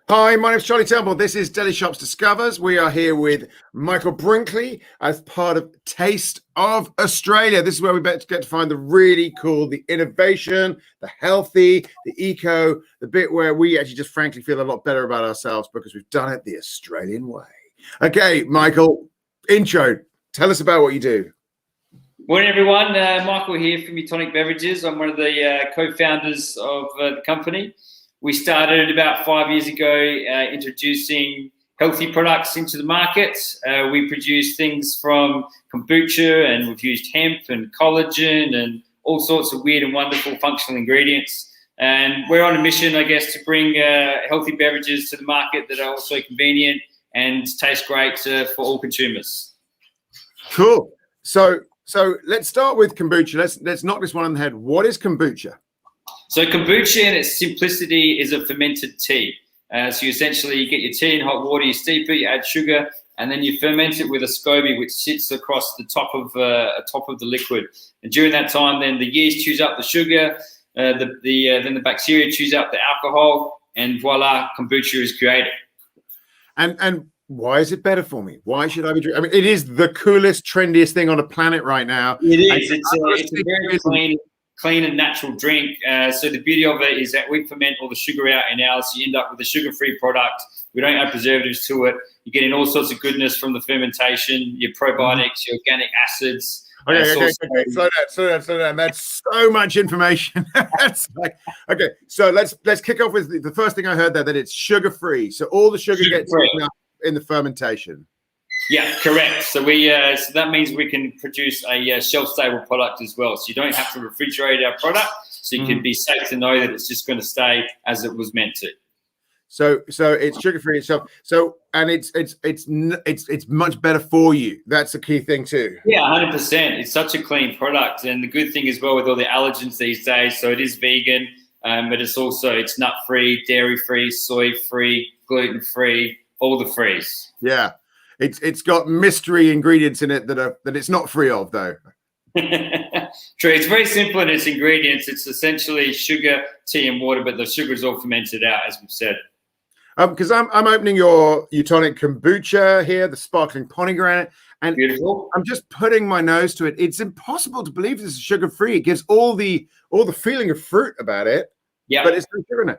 Hi, my name's Charlie Temple. This is Delishops Discovers. We are here with Michael Brinkley as part of Taste of Australia. This is where we get to find the really cool, the innovation, the healthy, the eco, the bit where we actually just frankly feel a lot better about ourselves because we've done it the Australian way. Okay, Michael, intro. Tell us about what you do. Morning, everyone. Michael here from Utonic Beverages. I'm one of the co-founders of the company. We started about 5 years ago introducing healthy products into the market. We produce things from kombucha, and we've used hemp and collagen and all sorts of weird and wonderful functional ingredients. And we're on a mission, I guess, to bring healthy beverages to the market that are also convenient and taste great for all consumers. Cool. So let's start with kombucha. Let's knock this one on the head. What is kombucha? So kombucha in its simplicity is a fermented tea. So you essentially get your tea in hot water, you steep it, you add sugar, and then you ferment it with a SCOBY, which sits across the top of the liquid. And during that time, then the yeast chews up the sugar, then the bacteria chews up the alcohol, and voila, kombucha is created. And why is it better for me? Why should I be drinking? I mean, it is the coolest, trendiest thing on the planet right now. It is. It's a very clean and natural drink. So the beauty of it is that we ferment all the sugar out in ours. So you end up with a sugar-free product. We don't add preservatives to it. You're getting all sorts of goodness from the fermentation, your probiotics, your organic acids. Okay. Slow down. That's so much information. That's like, okay. So let's kick off with the first thing I heard there, that it's sugar-free. So all the sugar gets taken up in the fermentation. Yeah, correct. So so that means we can produce a shelf-stable product as well. So you don't have to refrigerate our product. So you can be safe to know that it's just going to stay as it was meant to. So it's sugar-free itself. So and it's much better for you. That's the key thing too. Yeah, 100%. It's such a clean product, and the good thing as well with all the allergens these days. So it is vegan, but it's nut-free, dairy-free, soy-free, gluten-free, all the frees. Yeah. It's got mystery ingredients in it that it's not free of, though. True. It's very simple in its ingredients. It's essentially sugar, tea, and water, but the sugar is all fermented out, as we've said. Because I'm opening your Utonic kombucha here, the sparkling pomegranate, and beautiful. I'm just putting my nose to it. It's impossible to believe this is sugar-free. It gives all the feeling of fruit about it. Yeah, but it's no sugar in it.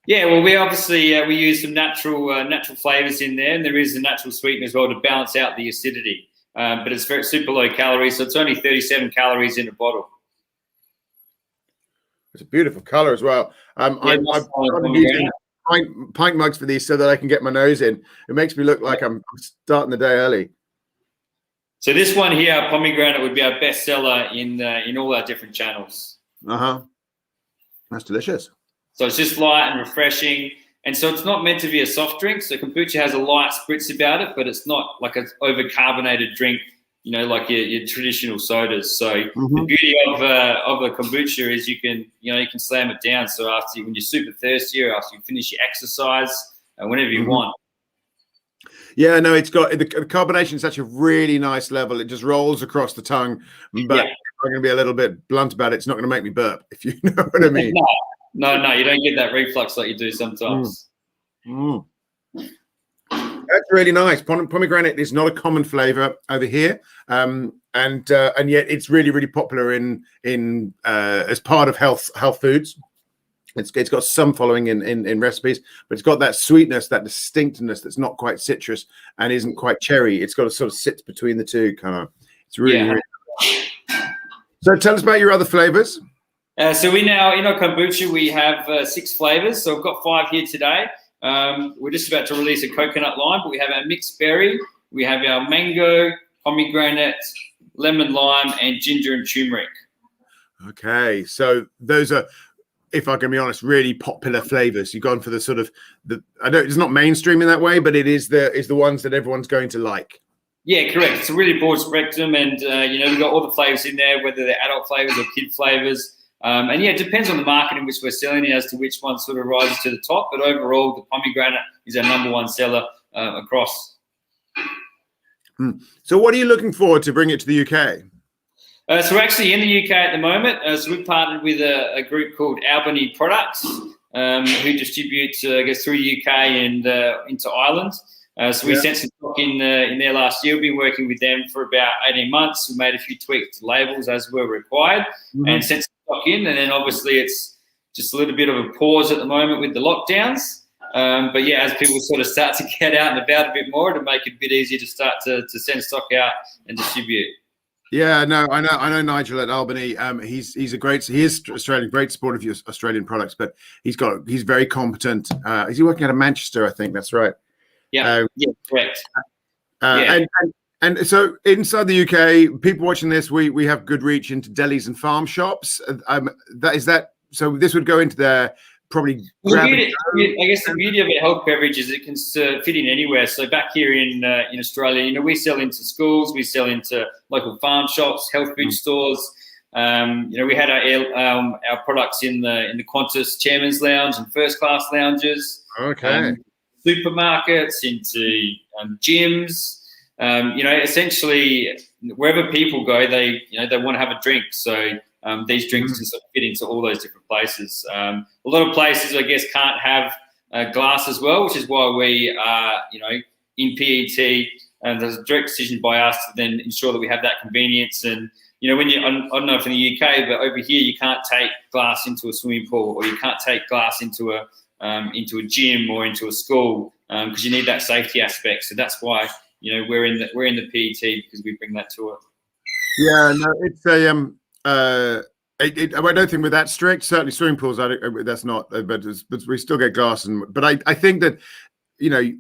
Yeah, well, we obviously we use some natural flavors in there, and there is a natural sweetener as well to balance out the acidity. But it's super low calories, so it's only 37 calories in a bottle. It's a beautiful color as well. I'm using pint mugs for these so that I can get my nose in. It makes me look like I'm starting the day early. So this one here, pomegranate, would be our best seller in all our different channels. That's delicious. So it's just light and refreshing. And so it's not meant to be a soft drink. So kombucha has a light spritz about it, but it's not like an over-carbonated drink, like your traditional sodas. So the beauty of a kombucha is you can slam it down. So when you're super thirsty or after you finish your exercise, whenever you want. Yeah, no, it's got the carbonation is such a really nice level. It just rolls across the tongue. But I'm going to be a little bit blunt about it. It's not going to make me burp, if you know what I mean. No, you don't get that reflux like you do sometimes. That's really nice. Pomegranate is not a common flavor over here, and yet it's really, really popular in as part of health foods. It's got some following in recipes, but it's got that sweetness, that distinctness that's not quite citrus and isn't quite cherry. It's got to sort of sit between the two, kind of. It's really, really nice. So tell us about your other flavors. So we now, in our kombucha, we have 6 flavors. So we've got 5 here today. We're just about to release a coconut lime, but we have our mixed berry. We have our mango, pomegranate, lemon lime, and ginger and turmeric. Okay, so those are, if I can be honest, really popular flavors. You've gone for the sort of it's not mainstream in that way, but it is the ones that everyone's going to like. Yeah, correct. It's a really broad spectrum, and we've got all the flavors in there, whether they're adult flavors or kid flavors. And it depends on the market in which we're selling it as to which one sort of rises to the top. But overall, the pomegranate is our #1 seller across. So what are you looking forward to bring it to the UK? So we're actually in the UK at the moment. So we've partnered with a group called Albany Products. who distributes, I guess, through the UK and into Ireland. So we sent some stock in there last year. We've been working with them for about 18 months. We made a few tweaks to labels as were required and sent some stock in. And then obviously it's just a little bit of a pause at the moment with the lockdowns. But yeah, as people sort of start to get out and about a bit more, to make it a bit easier to start to send stock out and distribute. Yeah, no, I know Nigel at Albany. He is Australian, great supporter of your Australian products, but he's very competent. Is he working out of Manchester? I think that's right. Yeah, correct. And so inside the UK, people watching this, we have good reach into delis and farm shops. So this would go into their probably. I guess the beauty of a health beverage is it can fit in anywhere. So back here in Australia, we sell into schools, we sell into local farm shops, health food stores. We had our products in the Qantas Chairman's Lounge and first class lounges. Okay. Supermarkets, into gyms. Essentially wherever people go, they want to have a drink. So these drinks can sort of fit into all those different places. A lot of places, I guess, can't have glass as well, which is why we are, in PET, and there's a direct decision by us to then ensure that we have that convenience. And when I don't know if in the UK, but over here you can't take glass into a swimming pool, or you can't take glass into a gym or into a school because you need that safety aspect. So that's why we're in the PET, because we bring that to it. Yeah, no, it's I don't think we're that strict. Certainly, swimming pools. That's not. But we still get glass. But I think that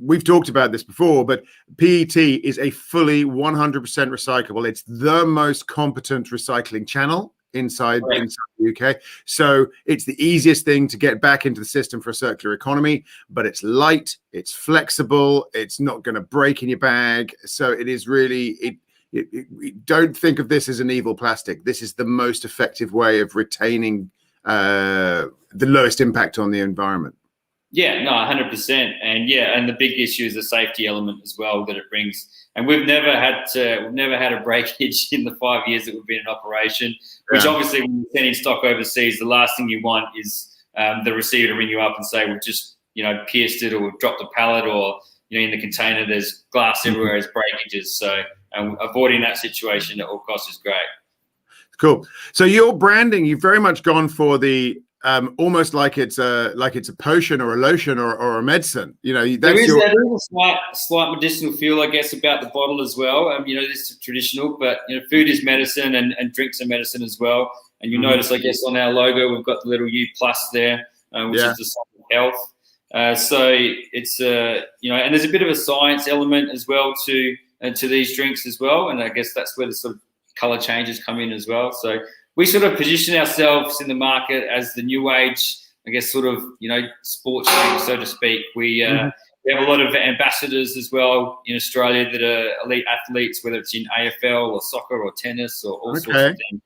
we've talked about this before. But PET is a fully 100% recyclable. It's the most competent recycling channel inside the UK. So it's the easiest thing to get back into the system for a circular economy. But it's light. It's flexible. It's not going to break in your bag. So it is really don't think of this as an evil plastic. This is the most effective way of retaining the lowest impact on the environment. Yeah, no, 100%. And the big issue is the safety element as well that it brings. And we've never had a breakage in the 5 years that we've been in operation, which obviously when you're sending stock overseas, the last thing you want is the receiver to ring you up and say, we've just, pierced it, or dropped a pallet, or, in the container, there's glass everywhere, there's breakages. So avoiding that situation at all costs is great. Cool. So your branding, you've very much gone for the almost like it's a potion or a lotion or a medicine. There is a slight medicinal feel, I guess, about the bottle as well. This is traditional, but food is medicine and drinks are medicine as well. And you notice, I guess, on our logo we've got the little U+ there, which is the sign of health. So it's and there's a bit of a science element as well to these drinks as well. And I guess that's where the sort of color changes come in as well. So we sort of position ourselves in the market as the new age, I guess, sort of, sports drink, so to speak. We have a lot of ambassadors as well in Australia that are elite athletes, whether it's in AFL or soccer or tennis or all sorts of things.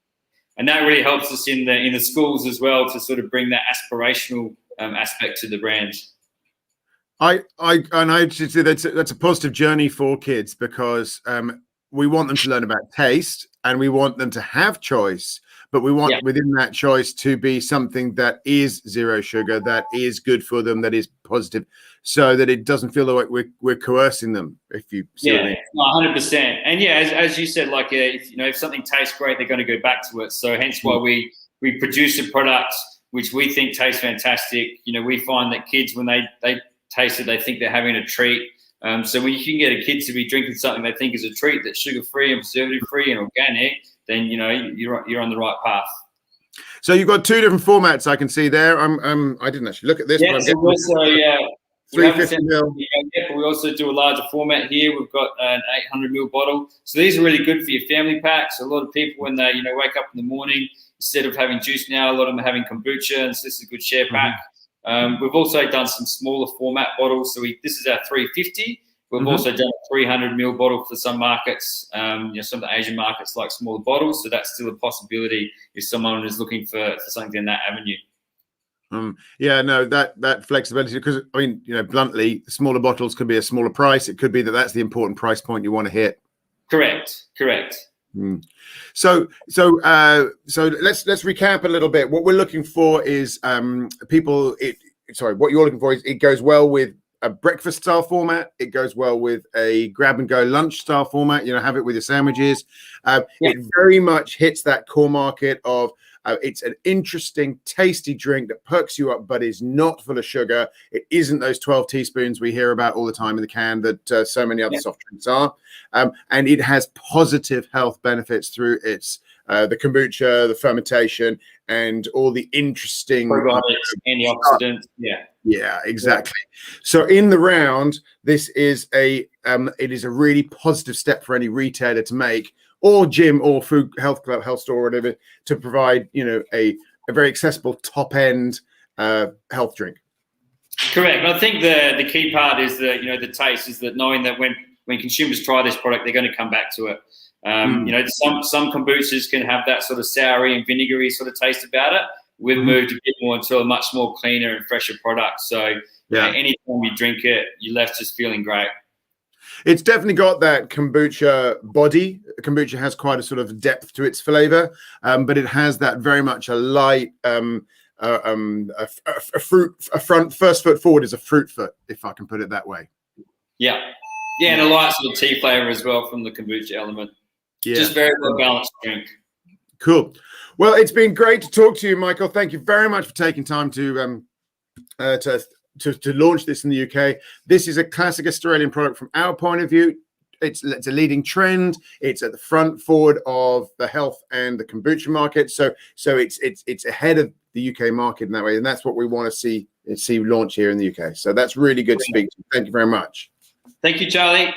And that really helps us in the schools as well to sort of bring that aspirational aspect to the brand. I should say that's a positive journey for kids, because we want them to learn about taste and we want them to have choice, but we want within that choice to be something that is zero sugar, that is good for them, that is positive, so that it doesn't feel like we're coercing them. If you see what I mean. 100%. And as you said, like if something tastes great, they're going to go back to it. So hence why we produce a product which we think tastes fantastic. We find that kids, when they taste it, they think they're having a treat. So when you can get a kid to be drinking something they think is a treat, that's sugar-free and preservative-free and organic, then you're on the right path. So you've got two different formats I can see there. I didn't actually look at this. Yeah, but so also 350 ml. But we also do a larger format here. We've got an 800 ml bottle. So these are really good for your family packs. A lot of people, when they wake up in the morning, instead of having juice now, a lot of them are having kombucha, and so this is a good share pack. We've also done some smaller format bottles. So this is our 350. We've also done a 300 ml bottle for some markets. Some of the Asian markets like smaller bottles. So that's still a possibility if someone is looking for something in that avenue. That flexibility, because bluntly, smaller bottles could be a smaller price. It could be that's the important price point you want to hit. Correct. So let's recap a little bit. What we're looking for is people. what you're looking for is it goes well with a breakfast style format. It goes well with a grab and go lunch style format. Have it with your sandwiches. It very much hits that core market of it's an interesting, tasty drink that perks you up, but is not full of sugar. It isn't those 12 teaspoons we hear about all the time in the can that so many other soft drinks are. And it has positive health benefits through its the kombucha, the fermentation, and all the interesting probiotics, antioxidants. Yeah, exactly. So in the round, this is it is a really positive step for any retailer to make, or gym, or food, health club, health store, or whatever, to provide a very accessible top end health drink. Correct. I think the key part is that the taste is that knowing that when consumers try this product, they're going to come back to it. Some kombuchas can have that sort of soury and vinegary sort of taste about it. We've moved a bit more into a much more cleaner and fresher product. So anytime you drink it, you're left just feeling great. It's definitely got that kombucha body. Kombucha has quite a sort of depth to its flavor, but it has that very much a light, first foot forward is a fruit foot, if I can put it that way. Yeah, and a light sort of tea flavor as well from the kombucha element. Yeah. Just very well balanced drink. Cool. Well, it's been great to talk to you, Michael. Thank you very much for taking time to launch this in the UK. This is a classic Australian product from our point of view. It's a leading trend. It's at the front forward of the health and the kombucha market. So it's ahead of the UK market in that way, and that's what we want to see launch here in the UK. So that's really good to speak to you. Thank you very much. Thank you, Charlie.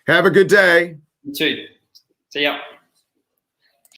Have a good day. You too. See ya.